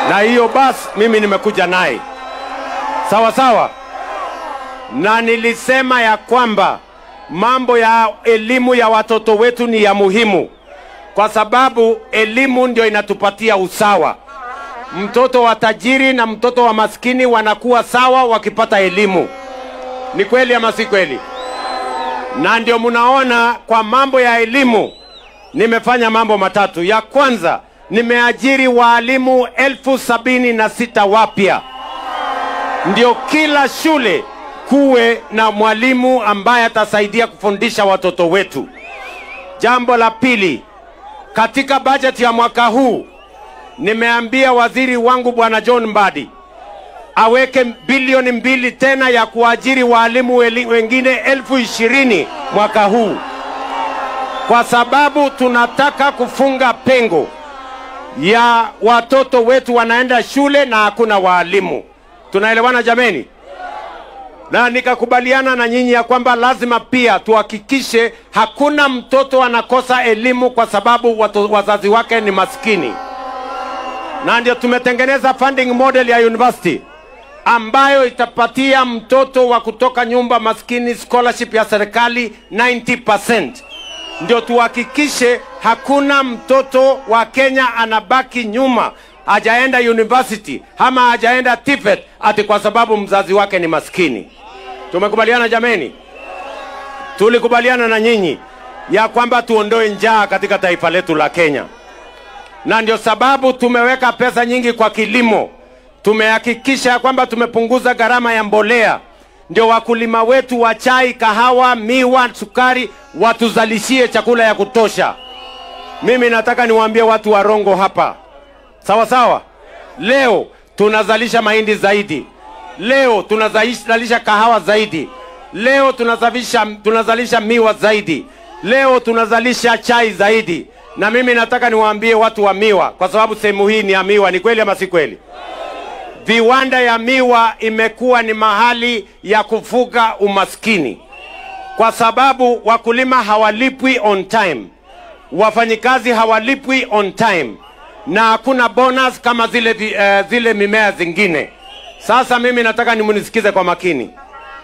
Na hiyo basi mimi nimekuja naye. Sawa sawa. Na nilisema ya kwamba mambo ya elimu ya watoto wetu ni ya muhimu, kwa sababu elimu ndio inatupatia usawa. Mtoto wa tajiri na mtoto wa maskini wanakuwa sawa wakipata elimu. Ni kweli ama si kweli? Na ndio mnaona kwa mambo ya elimu nimefanya mambo matatu. Ya kwanza, nimeajiri walimu 76,000 wapya. Ndio kila shule kuwe na mwalimu ambaye atasaidia kufundisha watoto wetu. Jambo la pili, katika bajeti ya mwaka huu nimeambia waziri wangu Bwana John Mbadi aweke bilioni 2 tena ya kuajiri walimu wengine 20,000 mwaka huu, kwa sababu tunataka kufunga pengo ya watoto wetu wanaenda shule na hakuna walimu. Tunaelewana jameni? Na nikakubaliana na nyinyi ya kwamba lazima pia tuhakikishe hakuna mtoto anakosa elimu kwa sababu wazazi wake ni maskini. Na ndio tumetengeneza funding model ya university ambayo itapatia mtoto wa kutoka nyumba maskini scholarship ya serikali 90%. Ndio tuhakikishe hakuna mtoto wa Kenya anabaki nyuma, hajaenda university ama hajaenda TVET ati kwa sababu mzazi wake ni maskini. Tumekubaliana jameni? Tulikubaliana na nyinyi ya kwamba tuondoe njaa katika taifa letu la Kenya. Na ndio sababu tumeweka pesa nyingi kwa kilimo. Tumehakikisha kwamba tumepunguza gharama ya mbolea. Ndio wakulima wetu wa chai, kahawa, miwa, sukari watuzalishie chakula ya kutosha. Mimi nataka niwaambie watu wa Rongo hapa. Sawa sawa? Leo tunazalisha mahindi zaidi. Leo tunazalisha kahawa zaidi. Leo tunazalisha miwa zaidi. Leo tunazalisha chai zaidi. Na mimi nataka niwaambie watu wa miwa, kwa sababu sehemu hii ni ya miwa. Ni kweli ama si kweli? Viwanda ya miwa imekuwa ni mahali ya kufuga umaskini, kwa sababu wakulima hawalipwi on time, wafanyikazi hawalipwi on time, na hakuna bonus kama zile mimea zingine. Sasa mimi nataka nimunisikize kwa makini.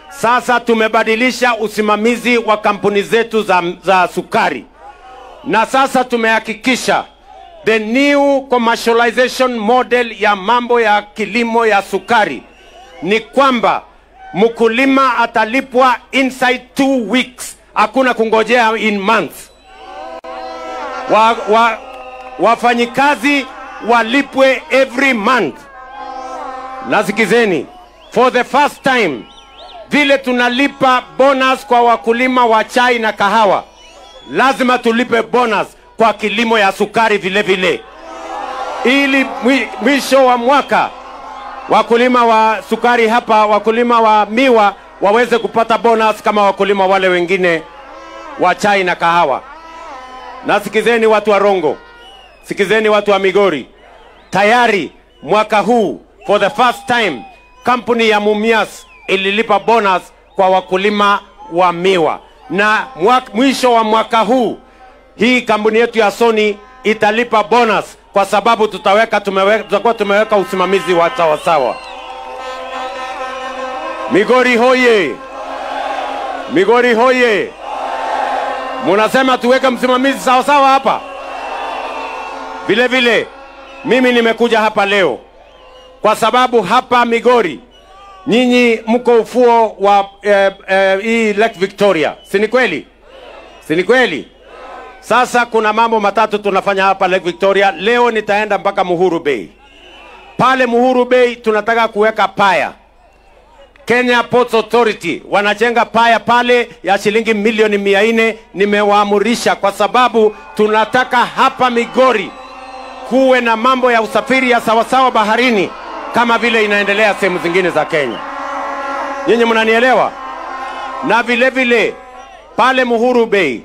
Sasa tumebadilisha usimamizi wa kampuni zetu za sukari. Na sasa tumehakikisha the new commercialization model ya mambo ya kilimo ya sukari ni kwamba mkulima atalipwa inside 2 weeks. Hakuna kungojea in months. Wafanyikazi walipwe every month. Nasikizeni, for the first time vile tunalipa bonus kwa wakulima wa chai na kahawa, lazima tulipe bonus kwa kilimo ya sukari vile vile, ili mwisho wa mwaka wakulima wa sukari hapa, wakulima wa miwa waweze kupata bonus kama wakulima wale wengine wa chai na kahawa. Na sikizeni watu wa Rongo, sikizeni watu wa Migori, tayari mwaka huu for the first time kampuni ya Mumias ililipa bonus kwa wakulima wa miwa. Na mwisho wa mwaka huu hii kampuni yetu ya Sony italipa bonus, kwa sababu tutakuwa tumeweka usimamizi wa sawa. Migori hoye! Migori hoye! Munasema tuweke msimamizi sawa hapa? Vile vile mimi nimekuja hapa leo kwa sababu hapa Migori nyinyi mko ufuo wa hii Lake Victoria. Si ni kweli? Si ni kweli? Sasa kuna mambo matatu tunafanya hapa Lake Victoria. Leo nitaenda mpaka Muhuru Bay. Pale Muhuru Bay tunataka kuweka paya. Kenya Ports Authority wanajenga paya pale ya shilingi milioni 400. Nimewaamurisha kwa sababu tunataka hapa Migori kuwe na mambo ya usafiri ya sawasawa baharini kama vile inaendelea sehemu zingine za Kenya. Nyinyi mnanielewa? Na vile vile pale Muhuru Bay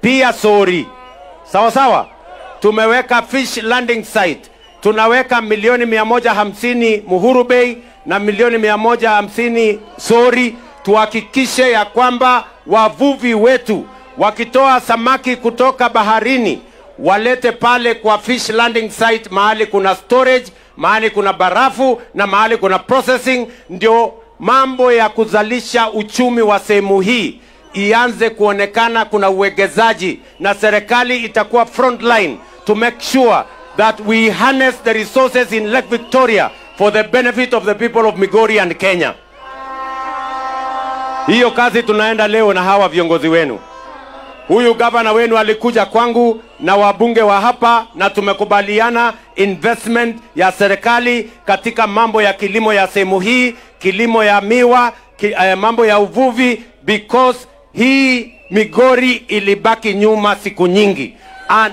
pia Sori, sawa tumeweka fish landing site. Tunaweka milioni 150 Muhuru Bay na milioni 150 Sori. Tuhakikishe ya kwamba wavuvi wetu wakitoa samaki kutoka baharini walete pale kwa fish landing site, mahali kuna storage, mahali kuna barafu na mahali kuna processing, ndio mambo ya kuzalisha uchumi wa sehemu hii ianze kuonekana kuna uwegezaji, na serikali itakuwa front line to make sure that we harness the resources in Lake Victoria for the benefit of the people of Migori and Kenya. Hiyo kazi tunaenda leo na hawa viongozi wenu. Huyu gavana wenu alikuja kwangu na wabunge wa hapa, na tumekubaliana investment ya serikali katika mambo ya kilimo ya sehemu hii, kilimo ya miwa, mambo ya uvuvi, because hii Migori ilibaki nyuma siku nyingi.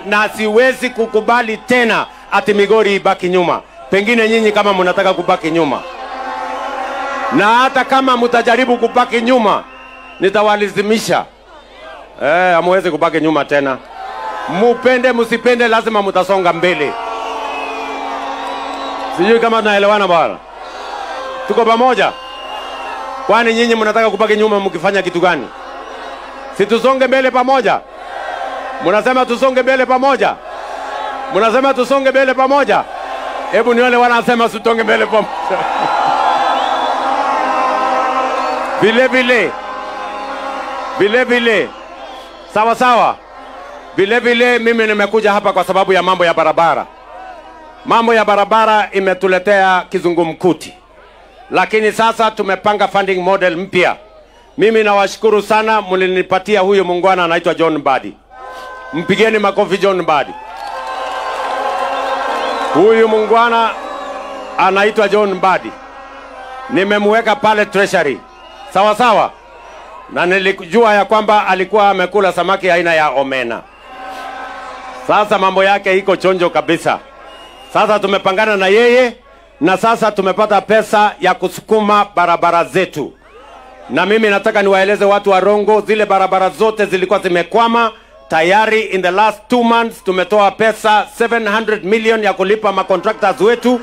Na siwezi kukubali tena ati Migori ibaki nyuma. Pengine nyinyi kama mnataka kubaki nyuma, na hata kama mtajaribu kubaki nyuma, nitawalazimisha. Hamuwezi kubaki nyuma tena. Mupende musipende, lazima mutasonga mbele. Sijui kama tunaelewana bwana. Tuko pamoja? Kwani nyinyi mnataka kubaki nyuma mkifanya kitu gani? Si tusonge mbele pamoja? Mnasema tusonge mbele pamoja? Mnasema tusonge mbele pamoja? Hebu nione wanasema tusonge mbele pamoja. Vile vile. Sawa sawa. Vile vile mimi nimekuja hapa kwa sababu ya mambo ya barabara. Mambo ya barabara imetuletea kizungumkuti. Lakini sasa tumepanga funding model mpya. Mimi nawashukuru sana, mlinipatia huyu muungwana anaitwa John Mbadi. Mpigeni makofi John Mbadi. Huyu muungwana anaitwa John Mbadi. Nimemweka pale treasury. Sawa sawa. Na nilijua ya kwamba alikuwa amekula samaki aina ya omena. Sasa mambo yake iko chonjo kabisa. Sasa tumepangana na yeye, na sasa tumepata pesa ya kusukuma barabara zetu. Na mimi nataka niwaeleze watu wa Rongo, zile barabara zote zilikuwa zimekwama. Tayari in the last 2 months tumetoa pesa 700 million ya kulipa macontractors wetu,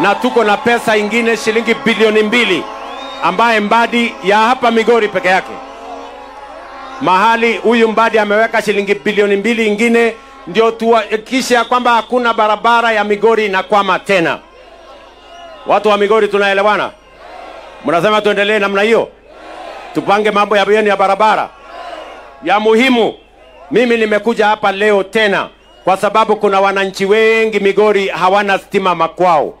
na tuko na pesa ingine shilingi bilioni 2 ambaye Mbadi ya hapa Migori peke yake. Mahali huyu Mbadi ameweka shilingi bilioni 2 ingine, ndio tuhakikishe kwamba hakuna barabara ya Migori inakwama tena. Watu wa Migori tunaelewana? Mnasema tuendelee namna hiyo? Tupange mambo ya barabara ya muhimu. Mimi nimekuja hapa leo tena kwa sababu kuna wananchi wengi Migori hawana stima makwao.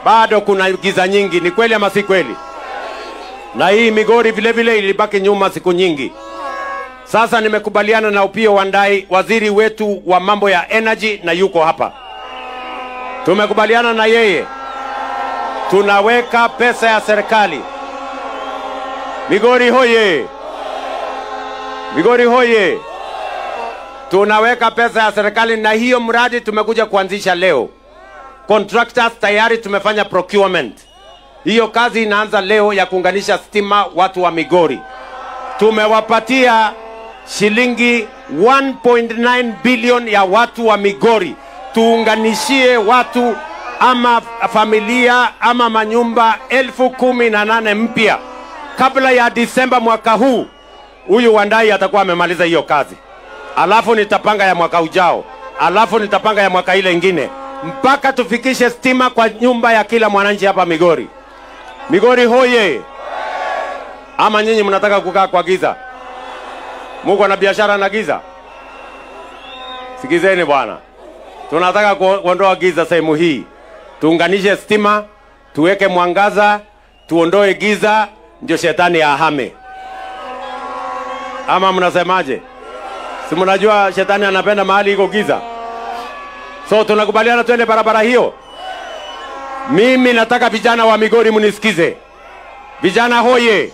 Bado kuna giza nyingi, ni kweli ama si kweli? Na hii Migori vile vile ilibaki nyuma siku nyingi. Sasa nimekubaliana na Opiyo Wandayi, waziri wetu wa mambo ya energy, na yuko hapa. Tumekubaliana na yeye. Tunaweka pesa ya serikali. Migori hoye! Migori hoye! Tunaweka pesa ya serikali, na hiyo mradi tumekuja kuanzisha leo. Contractors tayari tumefanya procurement. Hiyo kazi inaanza leo ya kuunganisha stima watu wa Migori. Tumewapatia shilingi 1.9 billion ya watu wa Migori. Tuunganishie watu ama familia ama manyumba 18,000 mpya. Kabla ya Disemba mwaka huu, huyu Wandayi atakuwa amemaliza hiyo kazi. Alafu nitapanga ya mwaka ujao. Alafu nitapanga ya mwaka ile ingine. Mpaka tufikishe stima kwa nyumba ya kila mwananchi hapa Migori. Migori hoye! Ama nyinyi mnataka kukaa kwa giza? Mungu na biashara na giza? Sikizeni bwana. Tunataka kuondoa giza sehemu hii. Tuunganishe stima, tuweke mwangaza, tuondoe giza, ndio shetani ahame. Ama mnasemaje? Si mnajua shetani anapenda mahali iko giza? So tunakubaliana tuende barabara hiyo. Mimi nataka vijana wa Migori munisikize. Vijana hoye!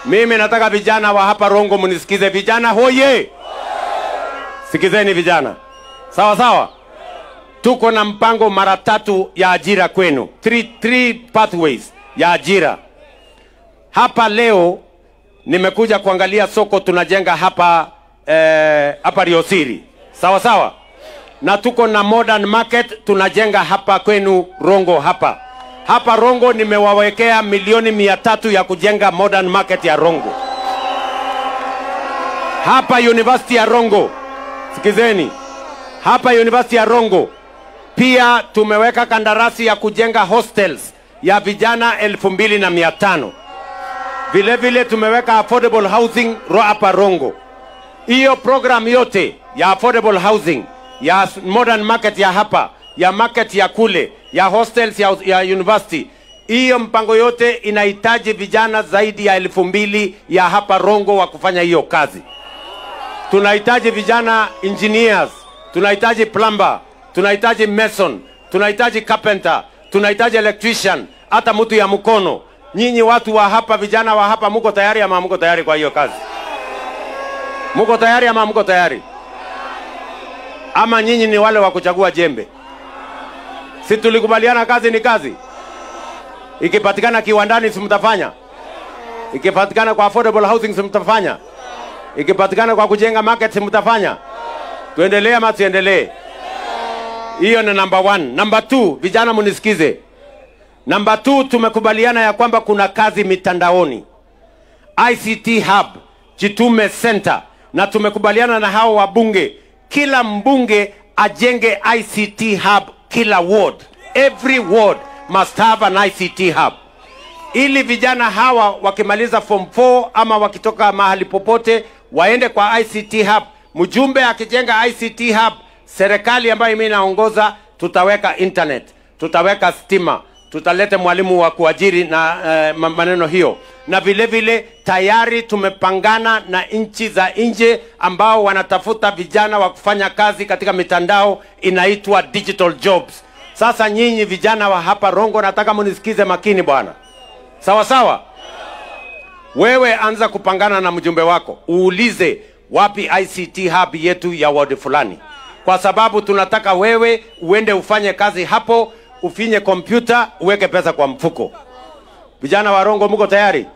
Mimi nataka vijana wa hapa Rongo munisikize. Vijana hoye! Sikizeni vijana. Sawa sawa? Tuko na mpango mara 3 ya ajira kwenu. 3 pathways ya ajira. Hapa leo nimekuja kuangalia soko tunajenga hapa hapa Riosiri. Sawa sawa? Na tuko na modern market tunajenga hapa kwenu Rongo hapa. Hapa Rongo nimewawekea milioni 300 ya kujenga modern market ya Rongo. Hapa University ya Rongo. Sikizeni. Hapa University ya Rongo Pia tumeweka kandarasi ya kujenga hostels ya vijana 2500. Vile vile tumeweka affordable housing hapa Rongo. Hiyo program yote ya affordable housing, ya modern market ya hapa, ya market ya kule, ya hostels ya university, hiyo mpango yote inahitaji vijana zaidi ya 2000 ya hapa Rongo wa kufanya hiyo kazi. Tunahitaji vijana engineers, tunahitaji plumber, tunahitaji mason, tunahitaji carpenter, tunahitaji electrician, hata mtu ya mkono. Nyinyi watu wa hapa, vijana wa hapa, mko tayari ama mko tayari kwa hiyo kazi? Mko tayari ama mko tayari? Ama nyinyi ni wale wa kuchagua jembe? Si tulikubaliana kazi ni kazi? Ikipatikana kiwandani si mtafanya? Ikipatikana kwa affordable housing si mtafanya? Ikipatikana kwa kujenga market si mtafanya? Tuendelee ama tuendelee? Hiyo ni number 1. Number 2, vijana munisikize. Number 2, tumekubaliana ya kwamba kuna kazi mitandaoni. ICT Hub, Jitume Center, na tumekubaliana na hao wabunge, kila mbunge ajenge ICT Hub kila ward. Every ward must have an ICT Hub. Ili vijana hawa wakimaliza form 4 ama wakitoka mahali popote waende kwa ICT Hub. Mjumbe akijenga ICT Hub, serikali ambayo mimi naongoza tutaweka internet, tutaweka stima, tutalete mwalimu wa kuajiri na maneno hiyo. Na vile vile tayari tumepangana na nchi za nje ambao wanatafuta vijana wa kufanya kazi katika mitandao, inaitwa digital jobs. Sasa nyinyi vijana wa hapa Rongo, nataka munisikize makini bwana. Sawa sawa? Wewe anza kupangana na mjumbe wako, uulize wapi ICT Hub yetu ya ward fulani, kwa sababu tunataka wewe uende ufanye kazi hapo, ufinye kompyuta, uweke pesa kwa mfuko. Vijana wa Rongo, mko tayari?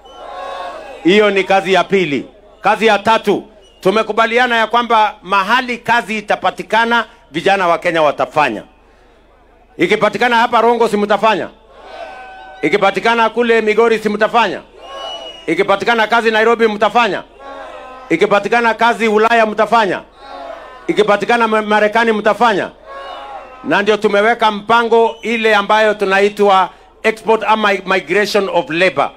Hiyo ni kazi ya pili. Kazi ya tatu, tumekubaliana ya kwamba mahali kazi itapatikana, vijana wa Kenya watafanya. Ikipatikana hapa Rongo si mtafanya? Ikipatikana kule Migori si mtafanya? Ikipatikana kazi Nairobi mtafanya? Ikipatikana kazi Ulaya mtafanya? Ikipatikana Marekani mtafanya? Na ndio tumeweka mpango ile ambayo tunaitwa export ama migration of labor.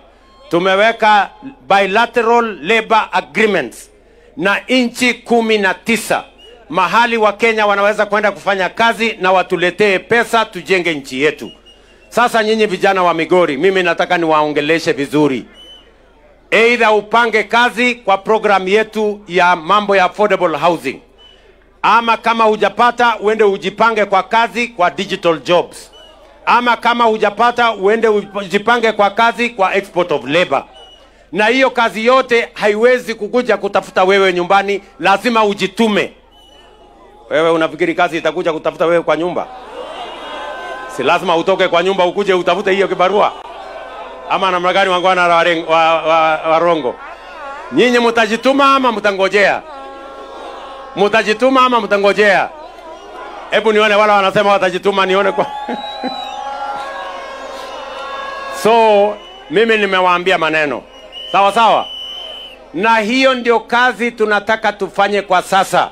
Tumeweka bilateral labor agreements na inchi 19 mahali wa Kenya wanaweza kwenda kufanya kazi na watuletee pesa tujenge nchi yetu. Sasa nyinyi vijana wa Migori, mimi nataka niwaongeleshe vizuri. Either upange kazi kwa program yetu ya mambo ya affordable housing, ama kama hujapata uende ujipange kwa kazi kwa digital jobs, ama kama hujapata uende ujipange kwa kazi kwa export of labor. Na hiyo kazi yote haiwezi kukuja kutafuta wewe nyumbani, lazima ujitume. Wewe unafikiri kazi itakuja kutafuta wewe kwa nyumba? Si lazima utoke kwa nyumba ukuje utafute hiyo kibarua? Ama namna gani wangwana wa Rongo? Nyinyi mtajituma ama mtangojea? Mtajituma ama mtangojea? Hebu nione wala wanasema watajituma, nione kwa So mimi nimewaambia maneno sawa sawa, na hiyo ndio kazi tunataka tufanye kwa sasa.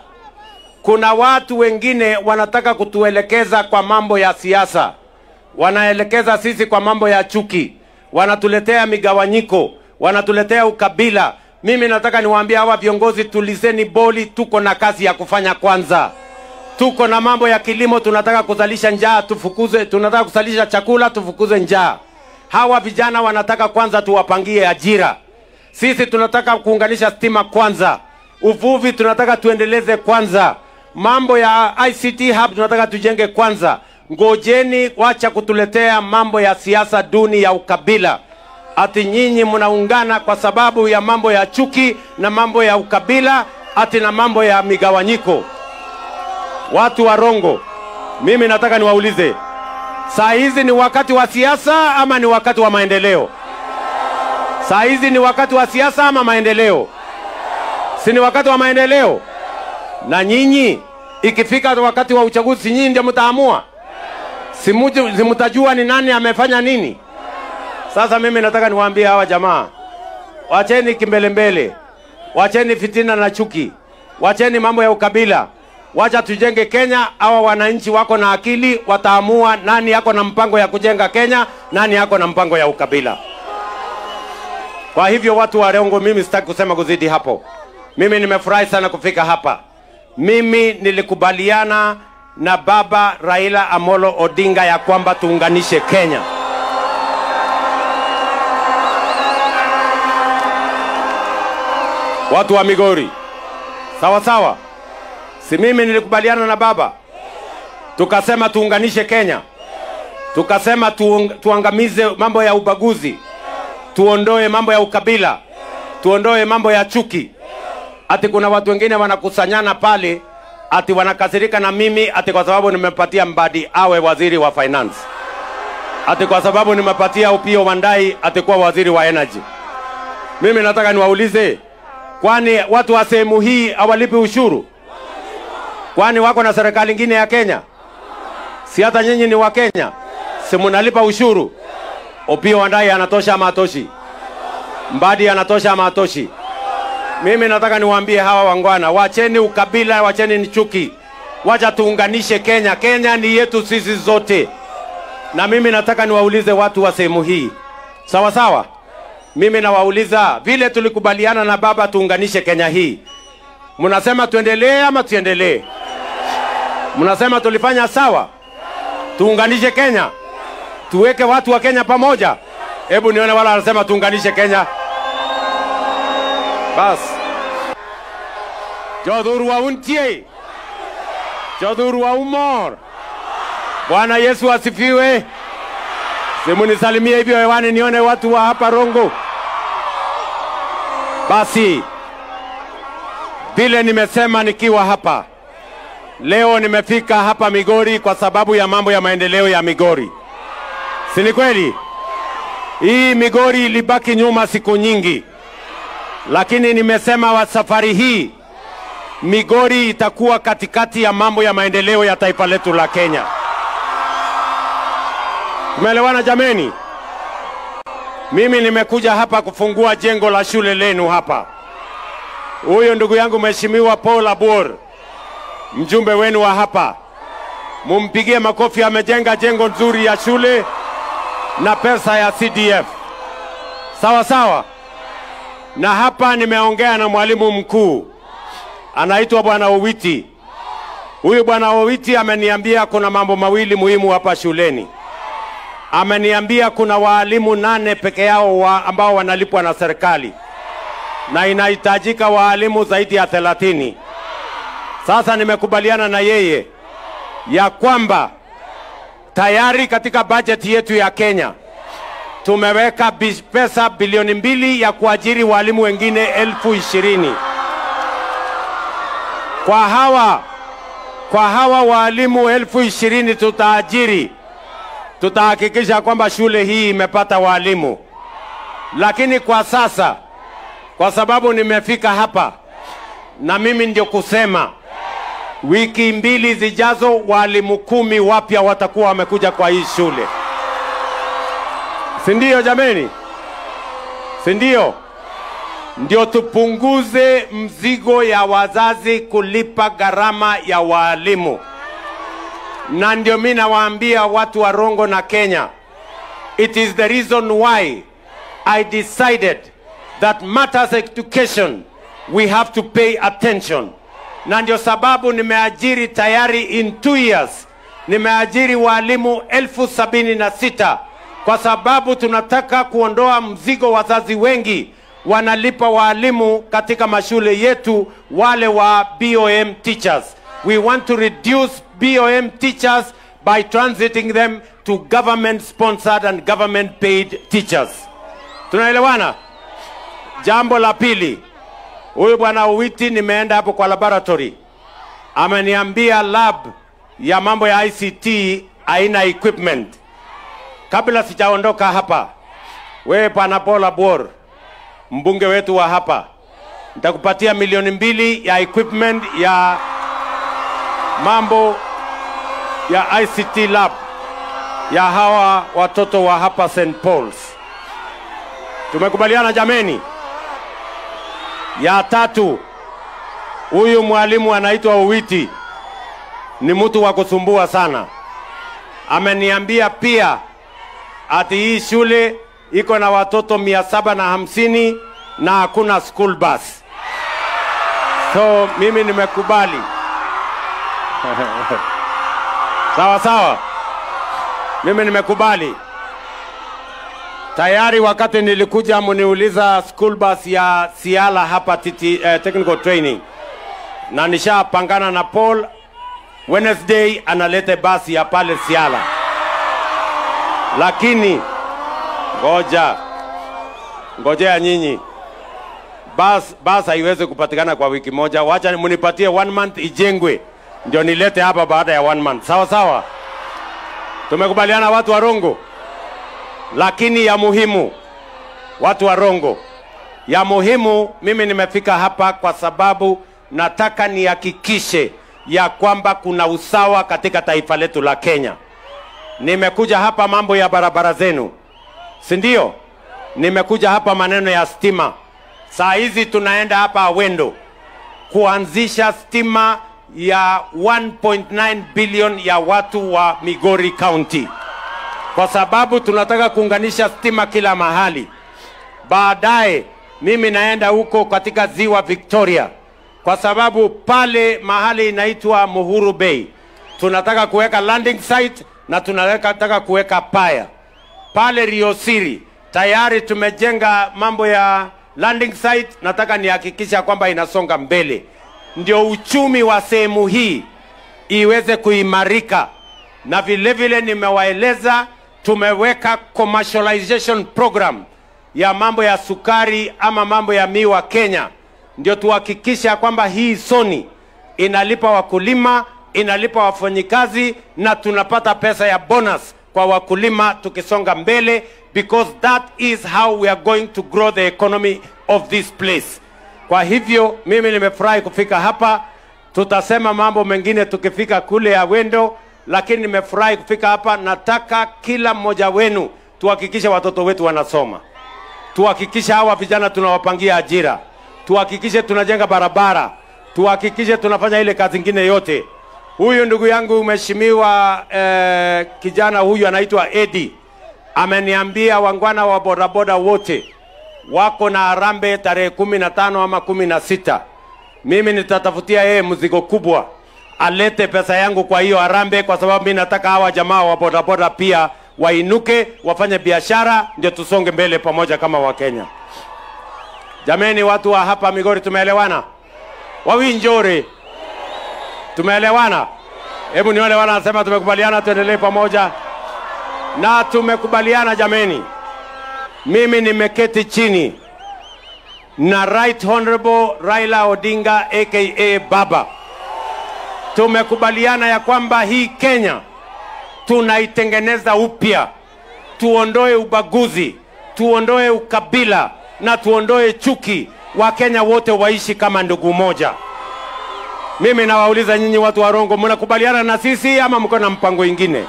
Kuna watu wengine wanataka kutuelekeza kwa mambo ya siasa, wanaelekeza sisi kwa mambo ya chuki, wanatuletea migawanyiko, wanatuletea ukabila. Mimi nataka niwaambie hawa viongozi, tulizeni boli, tuko na kazi ya kufanya kwanza. Tuko na mambo ya kilimo, tunataka kuzalisha njaa tufukuze, tunataka kuzalisha chakula tufukuze njaa. Hawa vijana wanataka kwanza tuwapangie ajira. Sisi tunataka kuunganisha stima kwanza. Uvuvi tunataka tuendeleze kwanza. Mambo ya ICT Hub tunataka tujenge kwanza. Ngojeni, wacha kutuletea mambo ya siasa duni ya ukabila. Ati nyinyi mnaungana kwa sababu ya mambo ya chuki na mambo ya ukabila, ati na mambo ya migawanyiko. Watu wa Rongo, mimi nataka niwaulize, saa hizi ni wakati wa siasa ama ni wakati wa maendeleo? Saa hizi ni wakati wa siasa ama maendeleo? Si ni wakati wa maendeleo? Na nyinyi ikifika wakati wa uchaguzi, nyinyi ndio mtaamua. Si mtajua ni nani amefanya nini? Sasa mimi nataka niwaambie hawa jamaa, wacheni kimbelembele, wacheni fitina na chuki, wacheni mambo ya ukabila. Wacha tujenge Kenya. Hawa wananchi wako na akili, wataamua nani yako na mpango ya kujenga Kenya, nani yako na mpango ya ukabila. Kwa hivyo watu wa Rongo, mimi sitaki kusema kuzidi hapo. Mimi nimefurahi sana kufika hapa. Mimi nilikubaliana na baba Raila Amolo Odinga ya kwamba tuunganishe Kenya. Watu wa Migori, sawa sawa. Si mimi nilikubaliana na baba, tukasema tuunganishe Kenya, tukasema tuangamize mambo ya ubaguzi, tuondoe mambo ya ukabila, tuondoe mambo ya chuki. Ati kuna watu wengine wanakusanyana pale, ati wanakasirika na mimi, ati kwa sababu nimepatia Mbadi awe waziri wa finance, ati kwa sababu nimepatia Opiyo Wandayi ati kuwa waziri wa energy. Mimi nataka niwaulize, kwani watu wa sehemu hii hawalipi ushuru? Kwani wako na serikali nyingine ya Kenya? Si hata nyinyi ni wa Kenya? Si mnalipa ushuru? Opiyo Wandayi anatosha ama hatoshi? Mbadi anatosha ama hatoshi? Mimi nataka niwaambie hawa wangwana, wacheni ukabila, wacheni ni chuki. Wacha tuunganishe Kenya. Kenya ni yetu sisi zote. Na mimi nataka niwaulize watu wa sehemu hii, sawa sawa? Mimi nawauliza, vile tulikubaliana na baba tuunganishe Kenya hii, mnasema tuendelee ama tuendelee? Mnasema tulifanya sawa? Tuunganishe Kenya, tuweke watu wa Kenya pamoja. Hebu nione wala wanasema tuunganishe Kenya. Bas. Jodhuru wa untie. Jodhuru wa umor. Bwana Yesu asifiwe. Simu nisalimie hivyo hewani nione watu wa hapa Rongo. Basi, vile nimesema nikiwa hapa, leo nimefika hapa Migori kwa sababu ya mambo ya maendeleo ya Migori. Si ni kweli? Hii Migori ilibaki nyuma siku nyingi. Lakini nimesema wa safari hii, Migori itakuwa katikati ya mambo ya maendeleo ya taifa letu la Kenya. Tumeelewana jameni? Mimi nimekuja hapa kufungua jengo la shule lenu hapa. Huyo ndugu yangu Mheshimiwa Paul Abor, mjumbe wenu wa hapa, mumpigie makofi. Amejenga jengo nzuri ya shule na pesa ya CDF. Sawa sawa. Na hapa nimeongea na mwalimu mkuu, anaitwa Bwana Owiti. Huyu Bwana Owiti ameniambia kuna mambo mawili muhimu hapa shuleni. Ameniambia kuna walimu 8 peke yao ambao wanalipwa na serikali, na inahitajika walimu zaidi ya 30. Sasa nimekubaliana na yeye ya kwamba tayari katika bajeti yetu ya Kenya tumeweka pesa bilioni 2 ya kuajiri walimu wengine 20,000. Kwa hawa walimu 20,000 tutaajiri, tutahakikisha kwamba shule hii imepata walimu. Lakini kwa sasa, kwa sababu nimefika hapa, na mimi ndio kusema wiki 2 zijazo walimu 10 wapya watakuwa wamekuja kwa hii shule. Sindio jameni? Sindio? Ndio tupunguze mzigo ya wazazi kulipa gharama ya walimu. Na ndio mimi nawaambia watu wa Rongo na Kenya, it is the reason why I decided that matters education we have to pay attention. Na ndio sababu nimeajiri tayari in 2 years, nimeajiri walimu 76,000, kwa sababu tunataka kuondoa mzigo. Wazazi wengi wanalipa walimu katika mashule yetu, wale wa BOM teachers. We want to reduce BOM teachers by transiting them to government sponsored and government paid teachers. Tunaelewana? Jambo la pili, huyu Bwana Owiti nimeenda hapo kwa laboratory, ameniambia lab ya mambo ya ICT haina equipment. Kabla sijaondoka hapa, wewe Bwana Paul Abor, mbunge wetu wa hapa, nitakupatia milioni 2 ya equipment ya mambo ya ICT lab ya hawa watoto wa hapa St. Paul's. Tumekubaliana jameni? Ya tatu, huyu mwalimu anaitwa Owiti ni mtu wa kusumbua sana. Ameniambia pia ati hii shule iko na watoto 750 na hakuna school bus. So mimi nimekubali. Sawa sawa. Mimi nimekubali. Tayari wakati nilikuja mniuliza school bus ya Siala hapa technical training. Na nishapangana na Paul Wednesday analete basi ya pale Siala. Lakini ngojea nyinyi. Bas haiwezi kupatikana kwa wiki moja. Wacha munipatie 1 month ijengwe ndio nilete hapa baada ya 1 month. Sawa sawa. Tumekubaliana watu wa Rongo. Lakini ya muhimu watu wa Rongo, ya muhimu mimi nimefika hapa kwa sababu nataka nihakikishe ya kwamba kuna usawa katika taifa letu la Kenya. Nimekuja hapa mambo ya barabara zenu, si ndio? Nimekuja hapa maneno ya stima. Saa hizi tunaenda hapa Awendo kuanzisha stima ya 1.9 billion ya watu wa Migori County, kwa sababu tunataka kuunganisha stima kila mahali. Baadaye mimi naenda huko katika ziwa Victoria, kwa sababu pale mahali inaitwa Muhuru Bay tunataka kuweka landing site na tunataka kuweka paya. Pale Rio Siri tayari tumejenga mambo ya landing site, nataka nihakikisha kwamba inasonga mbele ndio uchumi wa sehemu hii iweze kuimarika. Na vile vile nimewaeleza tumeweka commercialization program ya mambo ya sukari ama mambo ya miwa Kenya, ndio tuhakikisha kwamba hii soni inalipa wakulima, inalipa wafanyikazi na tunapata pesa ya bonus kwa wakulima tukisonga mbele, because that is how we are going to grow the economy of this place. Kwa hivyo mimi nimefurahi kufika hapa. Tutasema mambo mengine tukifika kule Awendo, lakini nimefurahi kufika hapa. Nataka kila mmoja wenu tuhakikishe watoto wetu wanasoma, tuhakikishe hawa vijana tunawapangia ajira, tuhakikishe tunajenga barabara, tuhakikishe tunafanya ile kazi nyingine yote. Huyu ndugu yangu mheshimiwa kijana huyu anaitwa Eddie ameniambia wangwana wa bodaboda wote wako na harambee tarehe 15 ama 16. Mimi nitatafutia yeye mzigo kubwa alete pesa yangu kwa hiyo harambee, kwa sababu mimi nataka hawa jamaa wa bodaboda pia wainuke wafanye biashara ndio tusonge mbele pamoja kama Wakenya. Jameni, watu wa hapa Migori tumeelewana? Wawinjore tumeelewana? Hebu nione wanasema tumekubaliana tuendelee pamoja. Na tumekubaliana jameni. Mimi nimeketi chini na Right Honorable Raila Odinga aka Baba. Tumekubaliana ya kwamba hii Kenya tunaitengeneza upya. Tuondoe ubaguzi, tuondoe ukabila na tuondoe chuki. Wakenya wote waishi kama ndugu moja. Mimi nawauliza nyinyi watu wa Rongo, mnakubaliana na sisi ama mko na mpango ingine?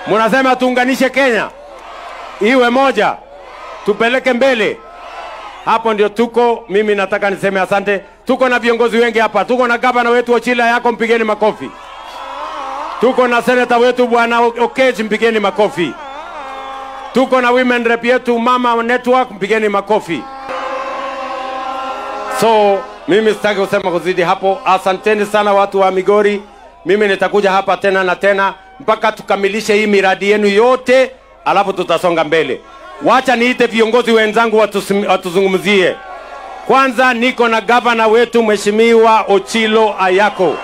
Mnasema tuunganishe Kenya iwe moja, tupeleke mbele. Hapo ndio tuko. Mimi nataka niseme asante. Tuko na viongozi wengi hapa. Tuko na gavana wetu Ochila yako, mpigeni makofi. Tuko na senator wetu bwana Okech, mpigeni makofi. Tuko na women rep yetu Mama Network, mpigeni makofi. So mimi sitaki kusema kuzidi hapo. Asanteni sana watu wa Migori. Mimi nitakuja hapa tena na tena mpaka tukamilishe hii miradi yenu yote, alafu tutasonga mbele. Wacha niite viongozi wenzangu watuzungumzie. Kwanza niko na gavana wetu mheshimiwa Ochilo Ayako.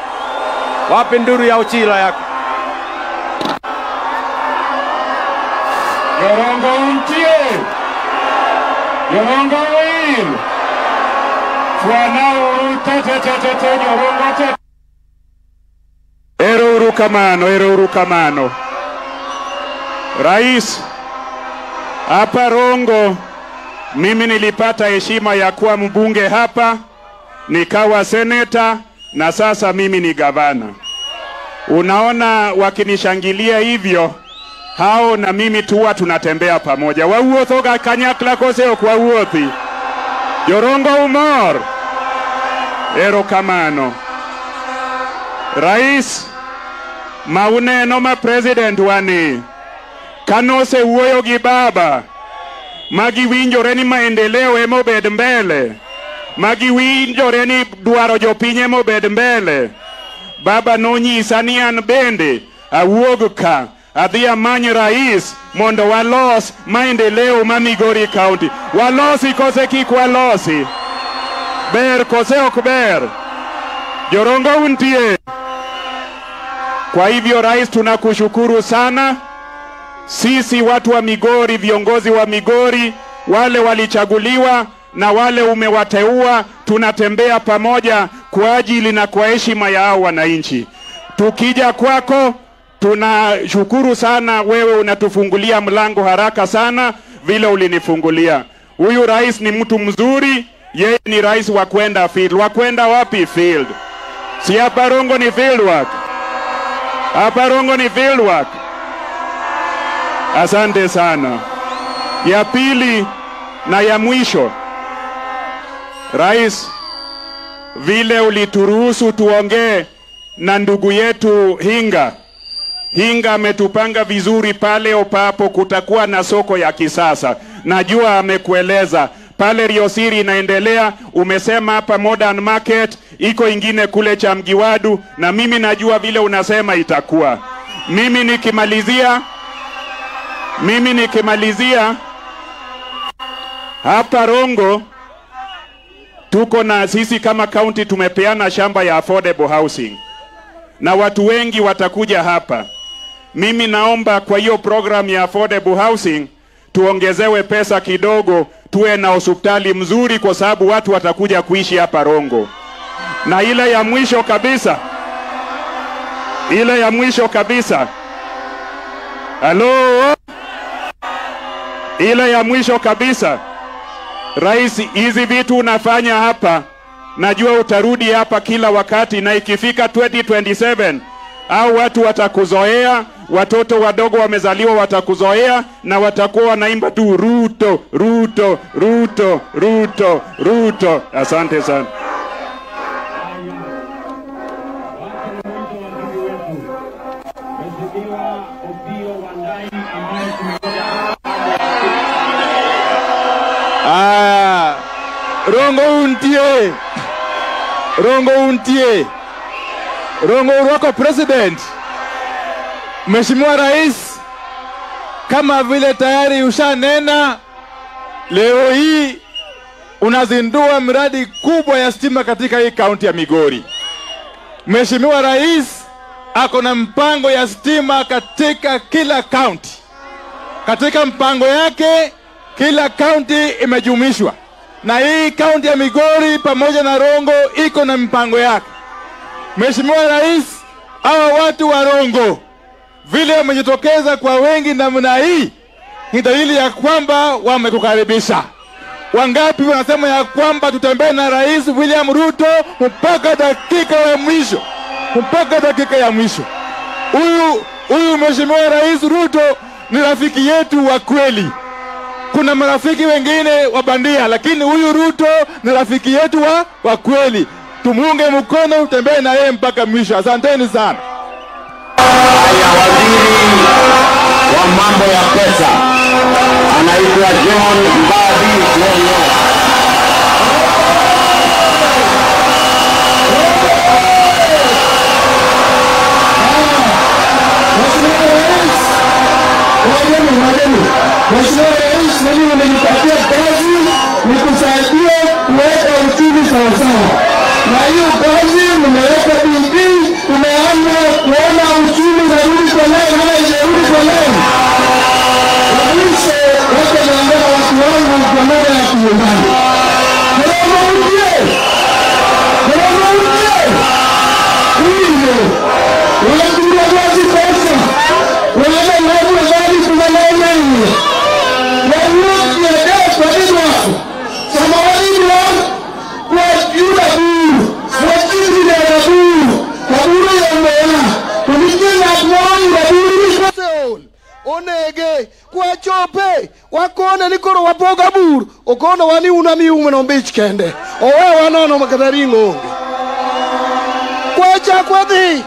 Wapi nduru ya Ochilo Ayako? Yorongo untie, Yorongo win, Fuanao tete Yorongo tete. Ero urukamano. Rais, hapa Rongo mimi nilipata heshima ya kuwa mbunge hapa, nikawa seneta na sasa mimi ni gavana. Unaona wakinishangilia hivyo, hao na mimi tuwa tunatembea pamoja. Wauotho ga kanyakla kose kwa uothi. Yorongo umor. Erokamano. Rais, mauneno ma president wani kanose uoyo gi baba magi winjore ni maendeleo emo bed mbele magi winjore ni dwaro jopinye mo bed mbele. Baba nonyisa ni an bende awuog ka adhi amany rais mondo walos maendeleo ma Migori County. Walosi kose kik walosi? Ber kose ok ber? Jorongo untie. Kwa hivyo rais, tunakushukuru sana. Sisi watu wa Migori, viongozi wa Migori, wale walichaguliwa na wale umewateua, tunatembea pamoja kwa ajili na kwa heshima ya hao wananchi. Tukija kwako tunashukuru sana, wewe unatufungulia mlango haraka sana vile ulinifungulia. Huyu rais ni mtu mzuri, yeye ni rais wa kwenda field. Wa kwenda wapi field? Si hapa Rongo ni field work. Hapa Rongo ni field work. Asante sana. Ya pili na ya mwisho, rais, vile ulituruhusu tuongee na ndugu yetu Hinga ametupanga vizuri pale Opapo, kutakuwa na soko ya kisasa. Najua amekueleza pale Riosiri inaendelea, umesema hapa Modern Market, iko ingine kule Chamgiwadu, na mimi najua vile unasema itakuwa. Mimi nikimalizia hapa Rongo, tuko na sisi kama county tumepeana shamba ya affordable housing na watu wengi watakuja hapa. Mimi naomba kwa hiyo program ya affordable housing tuongezewe pesa kidogo, tuwe na hospitali mzuri, kwa sababu watu watakuja kuishi hapa Rongo. Na ile ya mwisho kabisa, halo, ile ya mwisho kabisa, rais, hizi vitu unafanya hapa, najua utarudi hapa kila wakati, na ikifika 2027 au watu watakuzoea, watoto wadogo wamezaliwa watakuzoea, na watakuwa wanaimba tu Ruto, Ruto, Ruto, Ruto, Ruto. Asante sana. Rongo untie. Rongo wako president. Mheshimiwa Rais, kama vile tayari ushanena, leo hii unazindua miradi kubwa ya stima katika hii kaunti ya Migori. Mheshimiwa Rais ako na mpango ya stima katika kila kaunti. Katika mpango yake kila kaunti imejumishwa, na hii kaunti ya Migori pamoja na Rongo iko na mpango yake. Mheshimiwa Rais, hawa watu wa Rongo vile wamejitokeza kwa wengi namna hii, ni dalili ya kwamba wamekukaribisha. Wangapi wanasema ya kwamba tutembee na Rais William Ruto mpaka dakika ya mwisho. Huyu Mheshimiwa Rais Ruto ni rafiki yetu wa kweli. Kuna marafiki wengine wa bandia, lakini huyu Ruto ni rafiki yetu wa kweli. Tumuunge mkono, tutembee na yeye mpaka mwisho. Asanteni sana. Haya, waziri wa mambo ya pesa anaitwa John Mbadi Mwonyo. Mheshimiwa Rais, mimi nimenipatia kazi nikusaidia kuweka uchumi sawasawa. Na hiyo kazi nimeweka bidii, tumeanza kuona uchumi unarudi kwa leo na inarudi kwa leo. Rais, wote naongea watu wangu kwa moja ya kuungana. Kama uje. Hivyo. Unatumia kazi pesa. Unaenda mambo gani kuna nini? Onege kwa chope wakona nikoro wapoga bur okona wani unami umeno mbich kende owe wanono makataringo kwa cha kwa dhi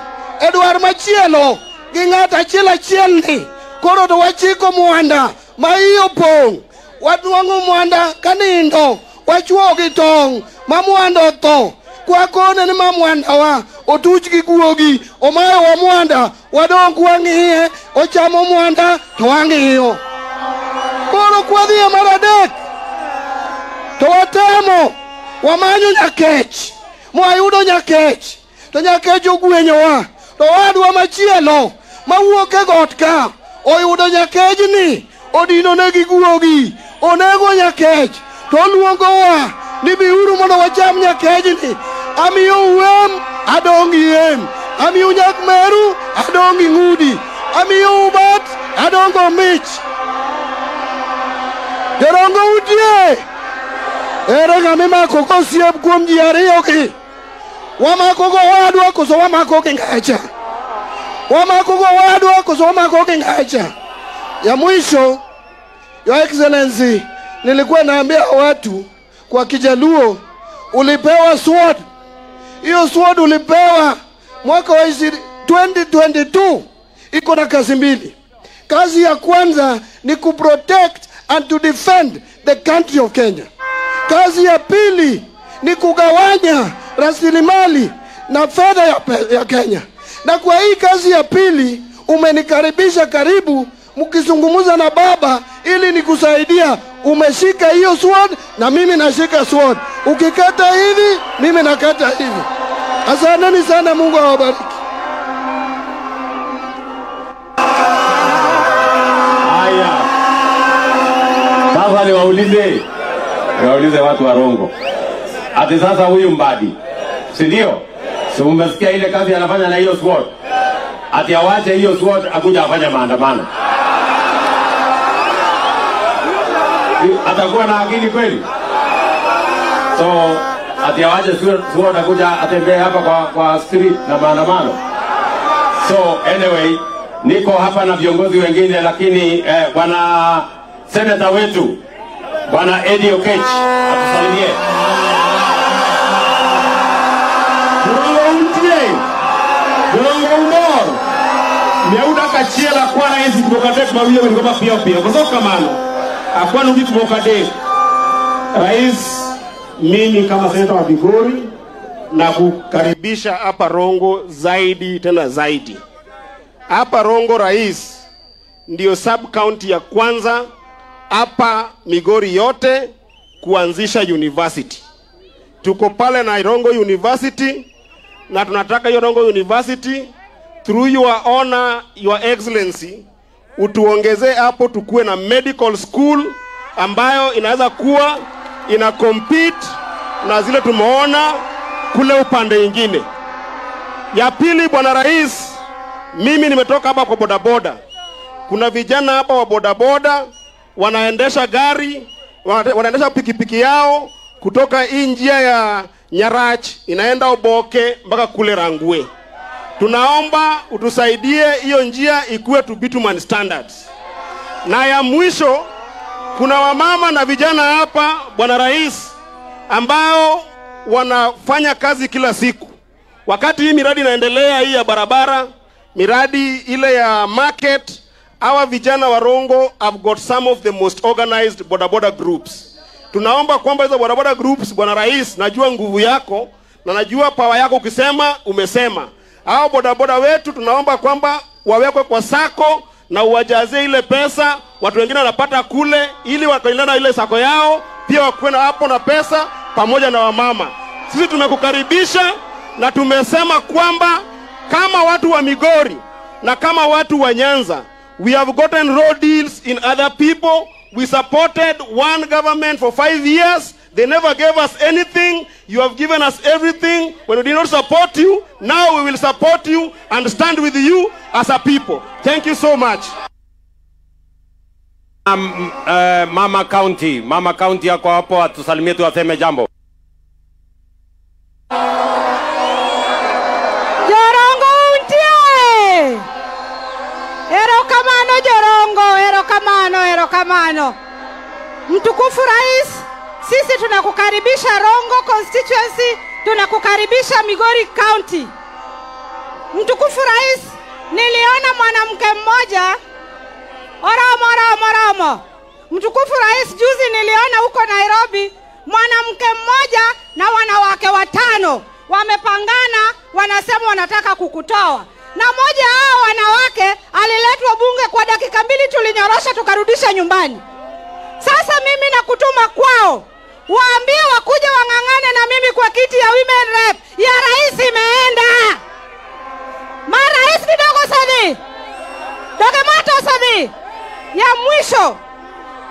Edward machielo ging'ata achiel ni koro to wachiko mwanda ma iyo pong' wadwang'o mwanda kanindo wachuo gi tong' ma mwanda otho kwakone ni ma mwanda wa otuch gi guogi omayo wa mwanda wadong' kwang'iye ochamo mwanda to wang'iyo koro kwadhiye mar adek to watemo wamanyo nyakech mwayudo nyakech to nyakech ogwenyowa to wadwa machielo mawuok e got ka oyudo nyakechni odino ne gi guogi onego nyakech to oluongowa ni biuru mondo wacham nyakechni amiyo uwem adongi yem amiyo nyak meru adongi ng'udi amiyo ubat adongo mich jorongo utie ere ng'ama imako kosiep kuom ji ariyo gi wamako go wadwa koso wamako gi ngacha wamako go wadwa koso wamako gi ngacha ya mwisho Your Excellency nilikuwa naambia watu kwa Kijaluo ulipewa sword hiyo sword ulipewa mwaka wa 2022 iko na kazi mbili kazi ya kwanza ni kuprotect and to defend the country of Kenya kazi ya pili ni kugawanya rasilimali na fedha ya Kenya na kwa hii kazi ya pili umenikaribisha karibu mkizungumza na baba ili nikusaidia umeshika hiyo sword na mimi nashika sword ukikata hivi mimi nakata hivi asanteni sana Mungu awabariki haya sasa niwaulize watu wa Rongo ati sasa huyu Mbadi si ndio si umesikia ile kazi anafanya na hiyo sword ati awache hiyo sword akuja afanya maandamano atakuwa na akili kweli so ati awache sword akuja atembee hapa kwa street na maandamano so anyway niko hapa na viongozi wengine lakini bwana senator wetu bwana Eddie Okech atusalimie Dongo umor Miauda kachiela kwa raisi kumokadek mawiyo welikoma pia kwa sababu kamano akwa nubi kumokadek rais mimi kama seneta wa Migori na kukaribisha hapa Rongo zaidi tena zaidi hapa Rongo rais ndio sub county ya kwanza hapa Migori yote kuanzisha university tuko pale na Rongo University na tunataka hiyo Rongo University through your honor your excellency utuongezee hapo tukue na medical school ambayo inaweza kuwa ina compete na zile tumeona kule upande mwingine. Ya pili bwana rais mimi nimetoka hapa kwa bodaboda. Kuna vijana hapa wa bodaboda wanaendesha gari wanaendesha pikipiki yao kutoka hii njia ya Nyarach inaenda Oboke mpaka kule Rangwe. Tunaomba utusaidie hiyo njia ikuwe to bitumen standards. Na ya mwisho kuna wamama na vijana hapa bwana rais ambao wanafanya kazi kila siku. Wakati hii miradi inaendelea hii ya barabara, miradi ile ya market, hawa vijana wa Rongo have got some of the most organized bodaboda groups. Tunaomba kwamba hizo bodaboda groups bwana rais, najua nguvu yako na najua power yako ukisema umesema. Hao bodaboda wetu tunaomba kwamba wawekwe kwa sako na uwajaze ile pesa, watu wengine wanapata kule ili wakaendana ile sako yao, pia wakuwe na hapo na pesa pamoja na wamama. Sisi tumekukaribisha na tumesema kwamba kama watu wa Migori na kama watu wa Nyanza, we have gotten road deals in other people. We supported one government for 5 years. They never gave us anything. You have given us everything. When we did not support you, now we will support you and stand with you as a people. Thank you so much. Mama County yako hapo atusalimie tu aseme jambo. Jorongo untie. Ero kamano. Mtukufu rais, sisi tunakukaribisha Rongo constituency, tunakukaribisha Migori County. Mtukufu rais, niliona mwanamke mmoja Oromo. Mtukufu Rais, juzi niliona huko Nairobi mwanamke mmoja na wanawake 5 wamepangana, wanasema wanataka kukutoa. Na moja hao wanawake aliletwa bunge kwa dakika 2, tulinyorosha tukarudisha nyumbani. Sasa mimi nakutuma kwao, waambie wakuje wang'ang'ane na mimi kwa kiti ya women rep ya rais imeenda. Marais kidogo sadi. Dogemato sadi. Ya mwisho,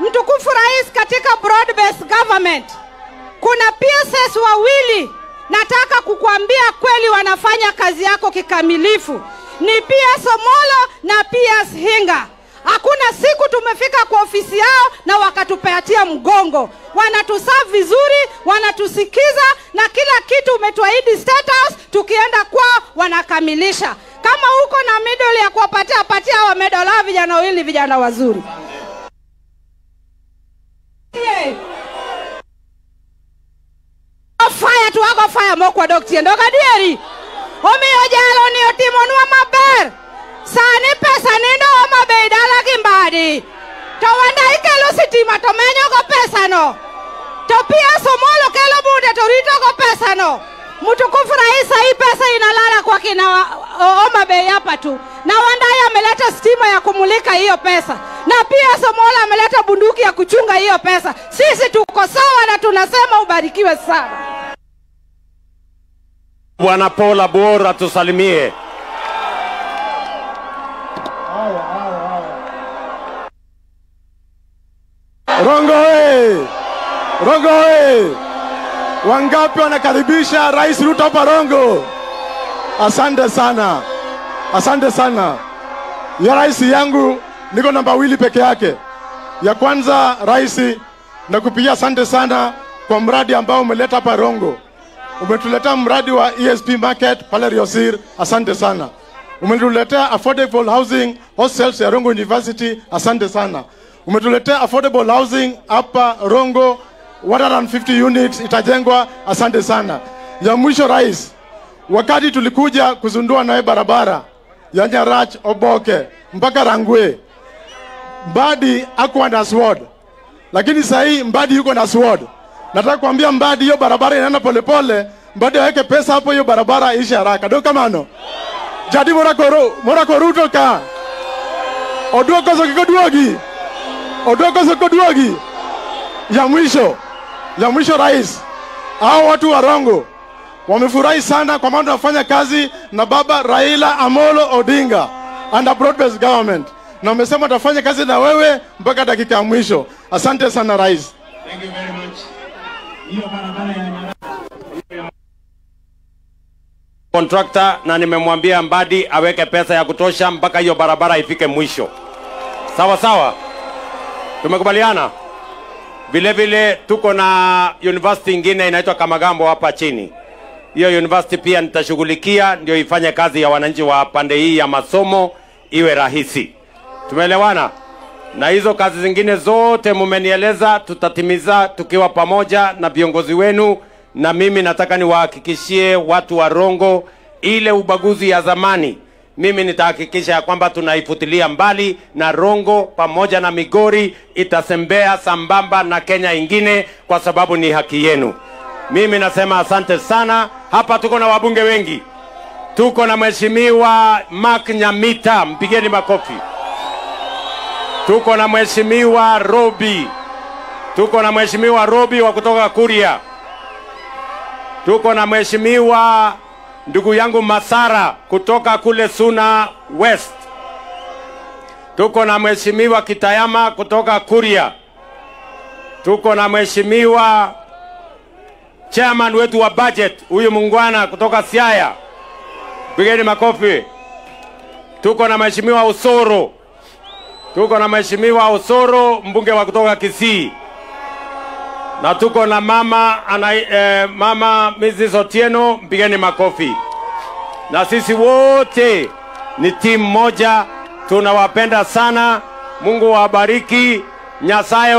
mtukufu Rais, katika broad based government kuna PSS 2 nataka kukuambia kweli wanafanya kazi yako kikamilifu. Ni PS Omolo na PS Hinga. Hakuna siku tumefika kwa ofisi yao na wakatupatia mgongo. Wanatuserve vizuri, wanatusikiza na kila kitu umetuahidi State House, tukienda kwao wanakamilisha. Kama huko na middle ya kuwapatia wamedola vijana wawili, vijana wazuri. Fire tu wako fire mokwa doktie ndoka dieri. Omi ojalo ni otimonwa maber. Sani pesa nindo maber dala kimbadi. To wanda ikelo sitima to menyo go pesa no. To pia Somolo kelo bude to rito go pesa no. Mtukufu Rais, hii pesa inalala kwa kina Homa Bay hapa tu. Na wanda ameleta stima ya kumulika hiyo pesa. Na pia Somolo ameleta bunduki ya kuchunga hiyo pesa. Sisi tuko sawa na tunasema ubarikiwe sana. Bwana Paul Abor tusalimie. Rongo wangapi wanakaribisha Rais Ruto hapa Rongo? Asante sana. Ya rais yangu niko namba 2 peke yake. Ya kwanza, rais, nakupigia asante sana kwa mradi ambao umeleta hapa Rongo. Umetuletea mradi wa ESP market pale Riosir, asante sana. Umetuletea affordable housing hostels ya Rongo University, asante sana. Umetuletea affordable housing hapa Rongo, 150 units itajengwa, asante sana. Ya mwisho rais, wakati tulikuja kuzundua nawe barabara ya Nyarach Oboke mpaka Rangwe, Mbadi hakuwa na sword, lakini sasa Mbadi yuko na sword. Nataka kuambia Mbadi hiyo barabara inaenda polepole, Mbadi aweke pesa hapo hiyo barabara ishe haraka. Ndio kama no. Jadi morako Ruto ka. Oduoko soko. Ya mwisho rais, hao watu wa Rongo wamefurahi sana kwa maana tunafanya kazi na baba Raila Amolo Odinga under broad based government. Na wamesema tutafanya kazi na wewe mpaka dakika ya mwisho. Asante sana rais. Thank you very much. Contractor na nimemwambia Mbadi aweke pesa ya kutosha mpaka hiyo barabara ifike mwisho. Sawa. Tumekubaliana. Vile tuko na university ingine inaitwa Kamagambo hapa chini. Hiyo university pia nitashughulikia ndio ifanye kazi ya wananchi wa pande hii ya masomo iwe rahisi. Tumeelewana? Na hizo kazi zingine zote mumenieleza tutatimiza tukiwa pamoja na viongozi wenu, na mimi nataka niwahakikishie watu wa Rongo ile ubaguzi ya zamani. Mimi nitahakikisha ya kwamba tunaifutilia mbali na Rongo pamoja na Migori itasembea sambamba na Kenya ingine kwa sababu ni haki yenu. Mimi nasema asante sana. Hapa tuko na wabunge wengi. Tuko na Mheshimiwa Mark Nyamita, mpigeni makofi. Tuko na Mheshimiwa Robi wa kutoka Kuria. Tuko na Mheshimiwa ndugu yangu Masara kutoka kule Suna West. Tuko na Mheshimiwa Kitayama kutoka Kuria. Tuko na Mheshimiwa chairman wetu wa budget, huyu mungwana kutoka Siaya. Pigeni makofi. Tuko na Mheshimiwa Osoro, mbunge wa kutoka Kisii. Na tuko na mama Mrs. Otieno, mpigeni makofi. Na sisi wote ni timu moja, tunawapenda sana. Mungu wabariki. Nyasaye